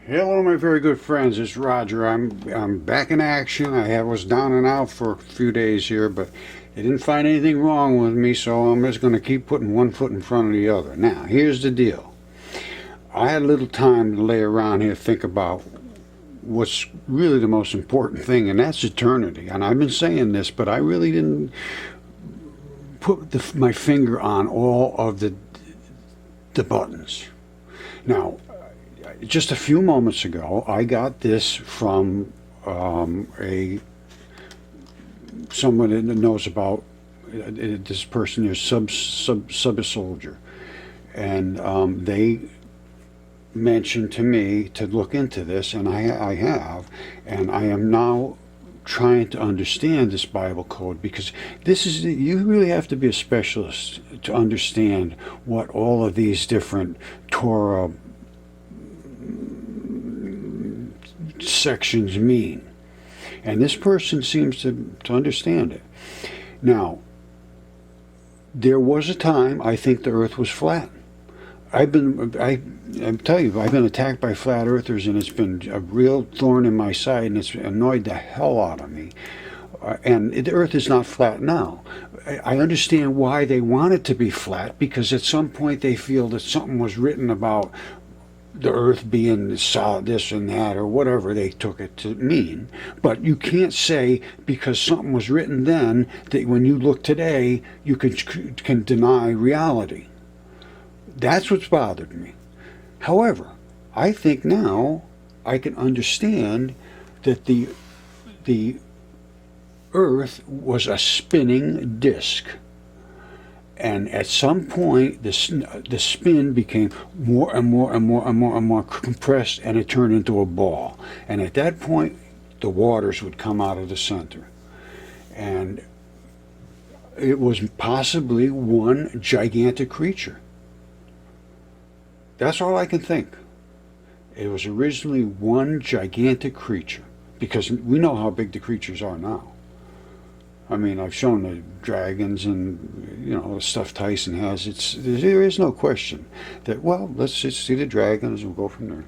Hello, my very good friends. It's Roger. I'm back in action. Was down and out for a few days here, but they didn't find anything wrong with me, so I'm just going to keep putting one foot in front of the other. Now, here's the deal. I had a little time to lay around here think about what's really the most important thing, and that's eternity. And I've been saying this, but I really didn't put my finger on all of the buttons. Now, just a few moments ago, I got this from a someone that knows about this person is sub a soldier, and they mentioned to me to look into this, and I have, and I am now trying to understand this Bible code, because you really have to be a specialist to understand what all of these different Torah sections mean. And this person seems to understand it. Now, there was a time I think the earth was flat. I tell you, I've been attacked by flat earthers, and it's been a real thorn in my side, and it's annoyed the hell out of me. And the earth is not flat now. I understand why they want it to be flat, because at some point they feel that something was written about the earth being solid, this and that, or whatever they took it to mean. But you can't say because something was written then that when you look today you can deny reality. That's what's bothered me. However, I think now I can understand that the earth was a spinning disk. And at some point, the spin became more and more and more and more and more compressed, and it turned into a ball. And at that point, the waters would come out of the center. And it was possibly one gigantic creature. That's all I can think. It was originally one gigantic creature, because we know how big the creatures are now. I mean, I've shown the dragons and, the stuff Tyson has. There is no question that, well, let's just see the dragons and we'll go from there.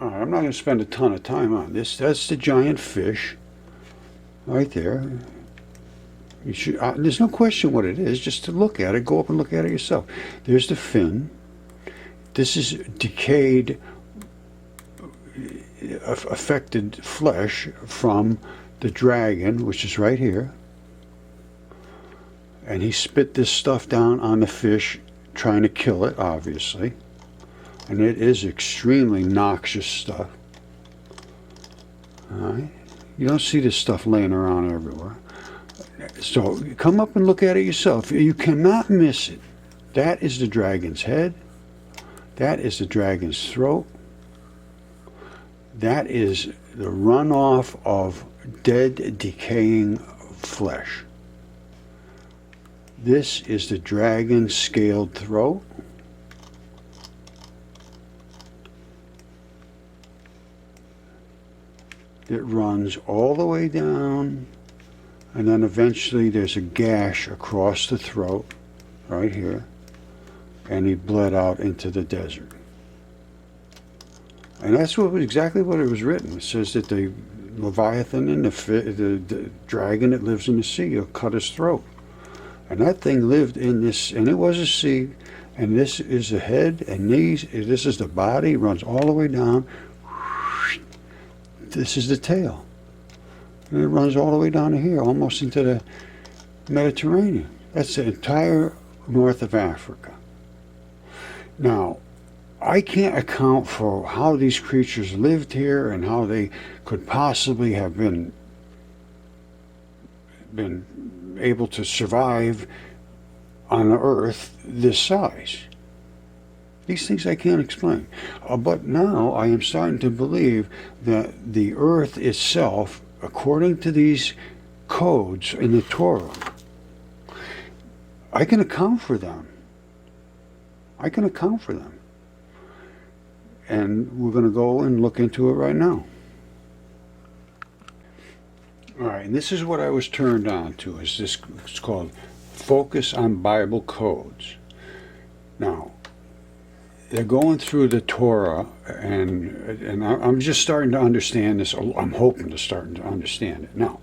All right, I'm not going to spend a ton of time on this. That's the giant fish right there. There's no question what it is. Just to look at it, go up and look at it yourself. There's the fin. This is decayed, affected flesh from the dragon, which is right here, and he spit this stuff down on the fish, trying to kill it, obviously, and it is extremely noxious stuff. All right, you don't see this stuff laying around everywhere, so come up and look at it yourself. You cannot miss it. That is the dragon's head. That is the dragon's throat. That is the runoff of dead, decaying flesh. This is the dragon's scaled throat. It runs all the way down, and then eventually there's a gash across the throat, right here, and he bled out into the desert. And that's exactly what it was written. It says that the Leviathan and the dragon that lives in the sea will cut his throat. And that thing lived in this, and it was a sea, and this is the head, and this is the body, runs all the way down. This is the tail. And it runs all the way down to here, almost into the Mediterranean. That's the entire north of Africa. Now, I can't account for how these creatures lived here and how they could possibly have been able to survive on an earth this size. These things I can't explain. But now I am starting to believe that the earth itself, according to these codes in the Torah, I can account for them. I can account for them. And we're going to go and look into it right now. All right, and this is what I was turned on to. It's called Focus on Bible Codes. Now, they're going through the Torah, and I'm just starting to understand this. I'm hoping to start to understand it now.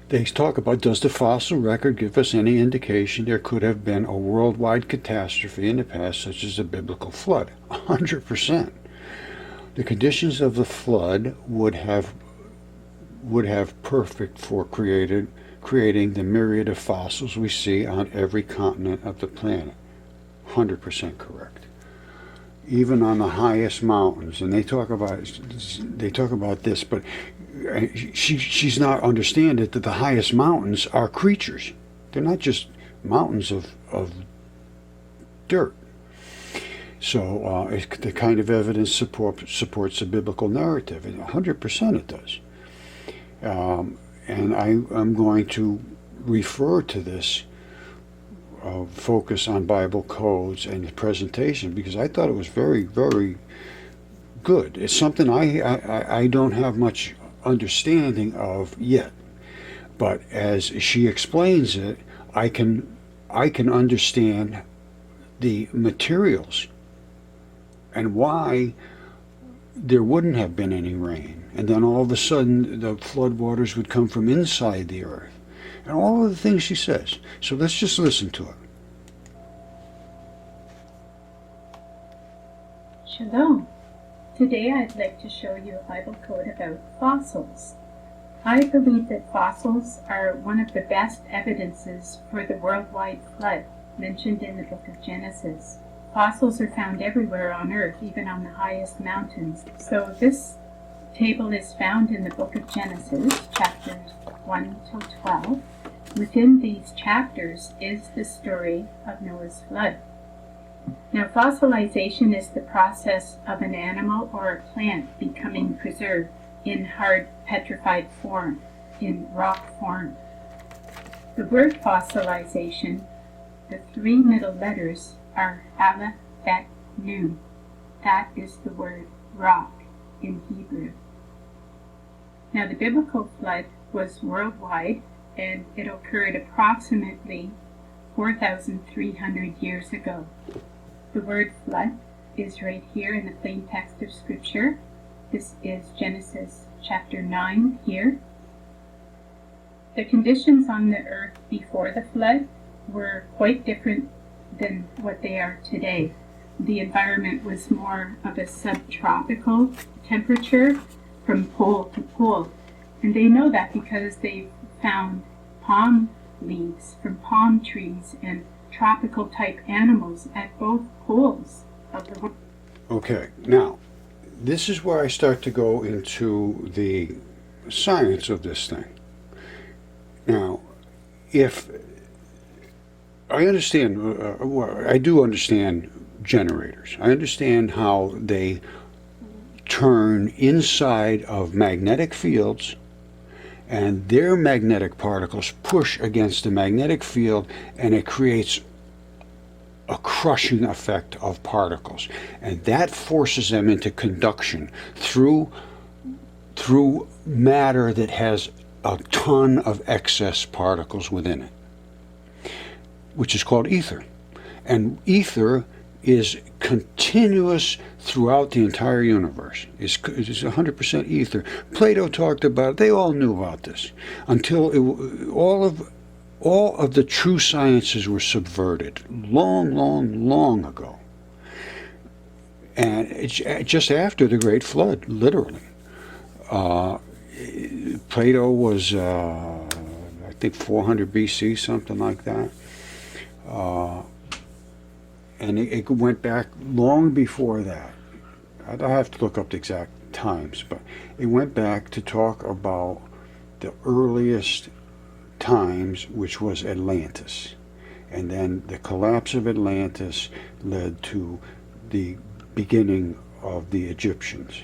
They talk about, does the fossil record give us any indication there could have been a worldwide catastrophe in the past, such as the biblical flood? 100%. The conditions of the flood would have perfect for creating the myriad of fossils we see on every continent of the planet. 100% correct. Even on the highest mountains, and they talk about this, but she's not understanding that the highest mountains are creatures. They're not just mountains of dirt. So the kind of evidence supports the biblical narrative, and 100% it does. And I'm going to refer to this focus on Bible codes and the presentation, because I thought it was very, very good. It's something I don't have much understanding of yet, but as she explains it, I can understand the materials and why there wouldn't have been any rain, and then all of a sudden the floodwaters would come from inside the earth, and all of the things she says. So let's just listen to it. Shalom. Today I'd like to show you a Bible code about fossils. I believe that fossils are one of the best evidences for the worldwide flood mentioned in the book of Genesis. Fossils are found everywhere on earth, even on the highest mountains. So this table is found in the book of Genesis, chapters 1 till 12. Within these chapters is the story of Noah's flood. Now, fossilization is the process of an animal or a plant becoming preserved in hard petrified form, in rock form. The word fossilization, the three middle letters are Aleph, Bet, Nun. That is the word rock in Hebrew. Now, the biblical flood was worldwide, and it occurred approximately 4,300 years ago. The word flood is right here in the plain text of Scripture. This is Genesis chapter 9 here. The conditions on the earth before the flood were quite different than what they are today. The environment was more of a subtropical temperature from pole to pole. And they know that because they found palm leaves from palm trees and tropical type animals at both poles of the world. Okay, now, this is where I start to go into the science of this thing. Now, if I understand, I do understand generators. I understand how they turn inside of magnetic fields, and their magnetic particles push against the magnetic field, and it creates a crushing effect of particles, and that forces them into conduction through matter that has a ton of excess particles within it, which is called ether. And ether is continuous throughout the entire universe. It's 100% ether. Plato talked about it. They all knew about this until all of the true sciences were subverted long ago. And it's just after the Great Flood, literally. Plato was, I think, 400 BC, something like that. And it went back long before that. I'd have to look up the exact times, but it went back to talk about the earliest times, which was Atlantis. And then the collapse of Atlantis led to the beginning of the Egyptians.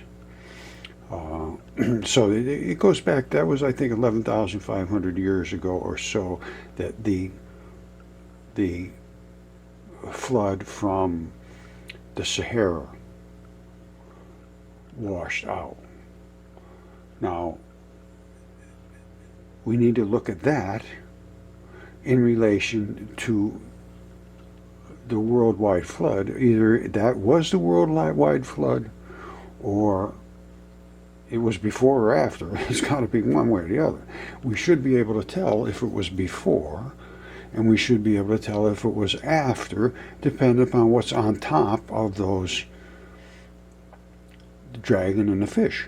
So it goes back, that was, I think, 11,500 years ago or so, that the flood from the Sahara washed out. Now, we need to look at that in relation to the worldwide flood. Either that was the worldwide flood, or it was before or after. It's got to be one way or the other. We should be able to tell if it was before, and we should be able to tell if it was after, depending upon what's on top of those, the dragon and the fish.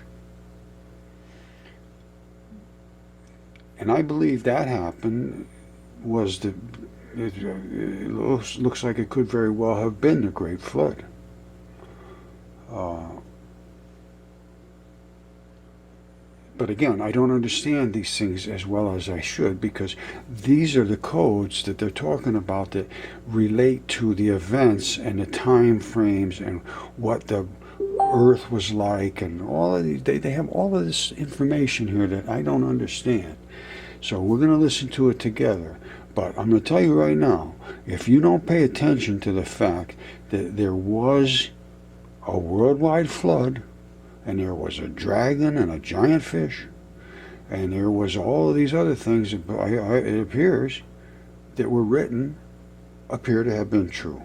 And I believe that happened was it looks like it could very well have been the Great Flood. But again, I don't understand these things as well as I should, because these are the codes that they're talking about that relate to the events and the time frames and what the earth was like, and all of these, they have all of this information here that I don't understand. So we're going to listen to it together. But I'm going to tell you right now, if you don't pay attention to the fact that there was a worldwide flood, and there was a dragon and a giant fish, and there was all of these other things, it appears, that were written, appear to have been true.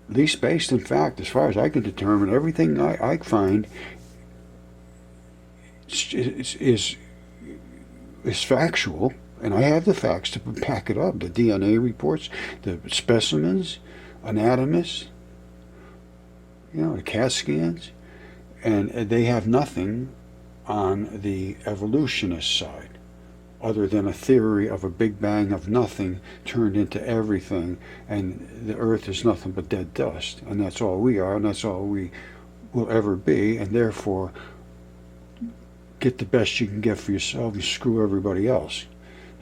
At least based in fact, as far as I can determine, everything I find is factual, and I have the facts to back it up. The DNA reports, the specimens, anatomists, the CAT scans, and they have nothing on the evolutionist side other than a theory of a big bang of nothing turned into everything, and the earth is nothing but dead dust, and that's all we are, and that's all we will ever be, and therefore get the best you can get for yourself and screw everybody else.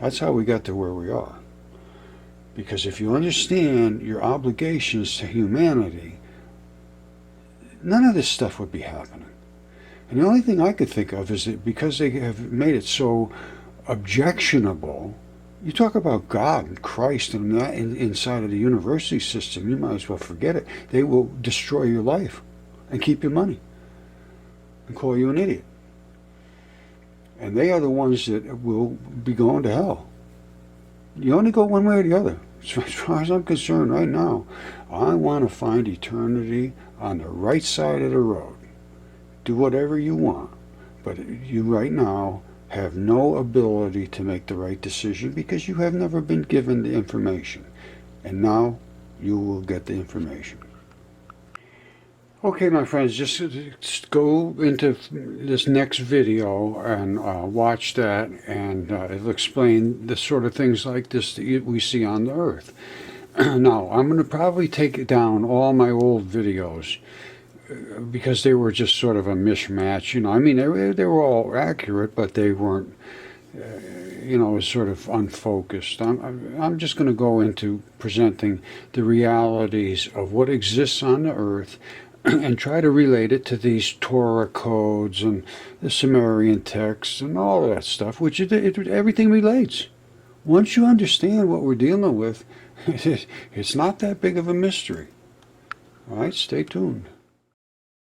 That's how we got to where we are. Because if you understand your obligations to humanity, none of this stuff would be happening. And the only thing I could think of is that because they have made it so objectionable, you talk about God and Christ and that inside of the university system, you might as well forget it. They will destroy your life and keep your money and call you an idiot. And they are the ones that will be going to hell. You only go one way or the other. So as far as I'm concerned right now, I want to find eternity on the right side of the road. Do whatever you want, but you right now have no ability to make the right decision because you have never been given the information. And now you will get the information. Okay, my friends, just go into this next video and watch that, and it'll explain the sort of things like this that we see on the earth. Now, I'm going to probably take down all my old videos because they were just sort of a mishmatch. I mean, they were all accurate, but they weren't, sort of unfocused. I'm just going to go into presenting the realities of what exists on the earth and try to relate it to these Torah codes and the Sumerian texts and all of that stuff, which everything relates. Once you understand what we're dealing with, it's not that big of a mystery. All right, stay tuned.